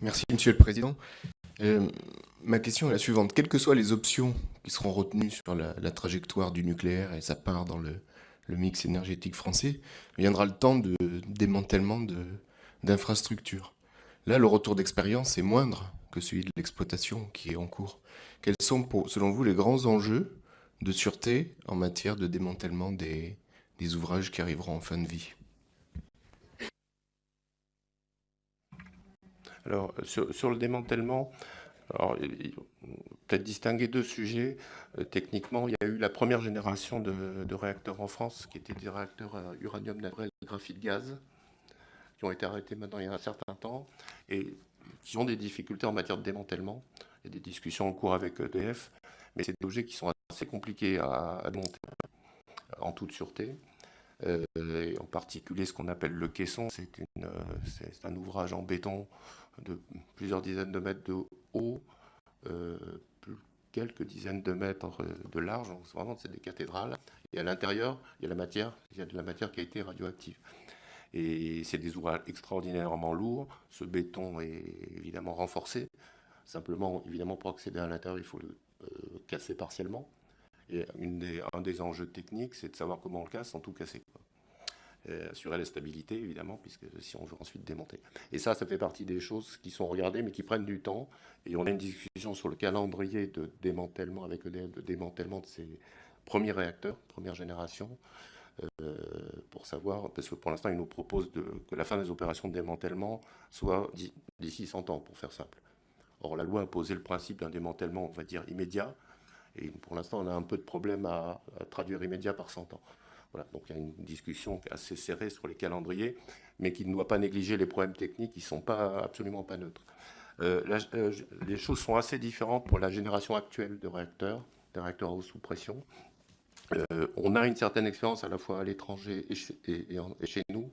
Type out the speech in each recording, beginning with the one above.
Merci, Monsieur le Président. Euh, Ma question est la suivante. Quelles que soient les options qui seront retenues sur la trajectoire du nucléaire et sa part dans le mix énergétique français, viendra le temps de démantèlement d'infrastructures. Là, le retour d'expérience est moindre que celui de l'exploitation qui est en cours. Quels sont, selon vous, les grands enjeux de sûreté en matière de démantèlement des ouvrages qui arriveront en fin de vie? Alors, sur le démantèlement, alors, peut-être distinguer deux sujets. Techniquement, il y a eu la première génération de réacteurs en France, qui étaient des réacteurs à uranium naturel graphite gaz, qui ont été arrêtés maintenant il y a un certain temps, et qui ont des difficultés en matière de démantèlement. Il y a des discussions en cours avec EDF, mais c'est des objets qui sont assez compliqués à démonter en toute sûreté. Et en particulier ce qu'on appelle le caisson, c'est un ouvrage en béton de plusieurs dizaines de mètres de haut, euh, quelques dizaines de mètres de large, donc vraiment c'est des cathédrales. Et à l'intérieur, il y a de la matière qui a été radioactive. Et c'est des ouvrages extraordinairement lourds. Ce béton est évidemment renforcé. Simplement, évidemment, pour accéder à l'intérieur, il faut le casser partiellement. Et un des enjeux techniques, c'est de savoir comment on le casse sans tout casser. Assurer la stabilité, évidemment, puisque si on veut ensuite démonter. Et ça fait partie des choses qui sont regardées, mais qui prennent du temps. Et on a une discussion sur le calendrier de démantèlement avec EDF, de démantèlement de ces premiers réacteurs, première génération, pour savoir, parce que pour l'instant, ils nous proposent que la fin des opérations de démantèlement soit d'ici 100 ans, pour faire simple. Or, la loi a posé le principe d'un démantèlement, on va dire, immédiat, et pour l'instant, on a un peu de problème à traduire immédiat par 100 ans. Voilà, donc il y a une discussion assez serrée sur les calendriers, mais qui ne doit pas négliger les problèmes techniques qui ne sont absolument pas neutres. Les choses sont assez différentes pour la génération actuelle de réacteurs, des réacteurs à eau sous pression. On a une certaine expérience à la fois à l'étranger et chez nous.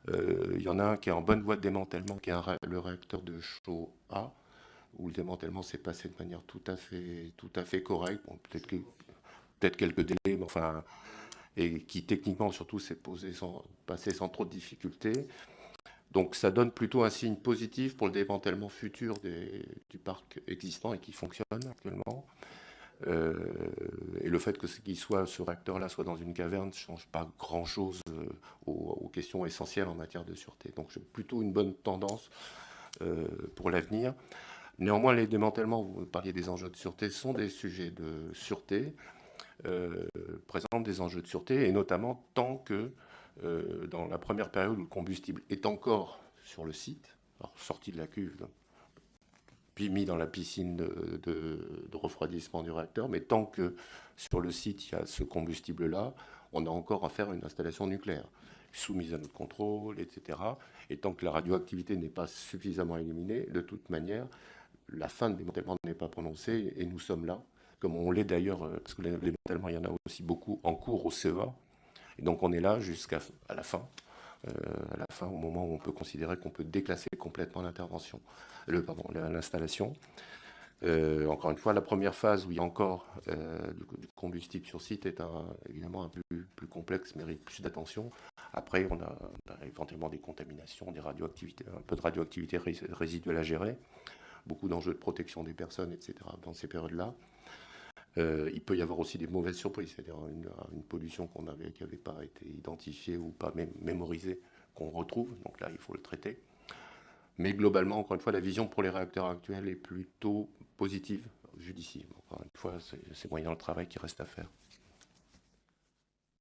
Il y en a un qui est en bonne voie de démantèlement, qui est le réacteur de Chaux A, où le démantèlement s'est passé de manière tout à fait correcte. Bon, peut-être quelques délais, mais enfin, et qui techniquement surtout s'est passé sans trop de difficultés. Donc ça donne plutôt un signe positif pour le démantèlement futur du parc existant et qui fonctionne actuellement. Et le fait que ce réacteur-là soit dans une caverne ne change pas grand-chose aux questions essentielles en matière de sûreté. Donc c'est plutôt une bonne tendance pour l'avenir. Néanmoins, les démantèlements, vous parliez des enjeux de sûreté, sont des sujets de sûreté, présentent des enjeux de sûreté, et notamment tant que dans la première période où le combustible est encore sur le site, alors sorti de la cuve, puis mis dans la piscine de refroidissement du réacteur, mais tant que sur le site il y a ce combustible-là, on a encore à faire une installation nucléaire, soumise à notre contrôle, etc. Et tant que la radioactivité n'est pas suffisamment éliminée, de toute manière, la fin de démantèlement n'est pas prononcée, et nous sommes là, comme on l'est d'ailleurs, parce que les démantèlements, il y en a aussi beaucoup en cours au CEA, et donc on est là jusqu'à la fin, au moment où on peut considérer qu'on peut déclasser complètement l'intervention, l'installation. Encore une fois, la première phase où il y a encore du combustible sur site est évidemment un peu plus complexe, mérite plus d'attention. Après, on a éventuellement des contaminations, des radioactivités, un peu de radioactivité résiduelle à gérer, beaucoup d'enjeux de protection des personnes, etc. dans ces périodes-là. Il peut y avoir aussi des mauvaises surprises, c'est-à-dire une pollution qui n'avait pas été identifiée ou pas mémorisée, qu'on retrouve, donc là il faut le traiter. Mais globalement, encore une fois, la vision pour les réacteurs actuels est plutôt positive, judiciaire. Encore une fois, c'est moyennant le travail qui reste à faire.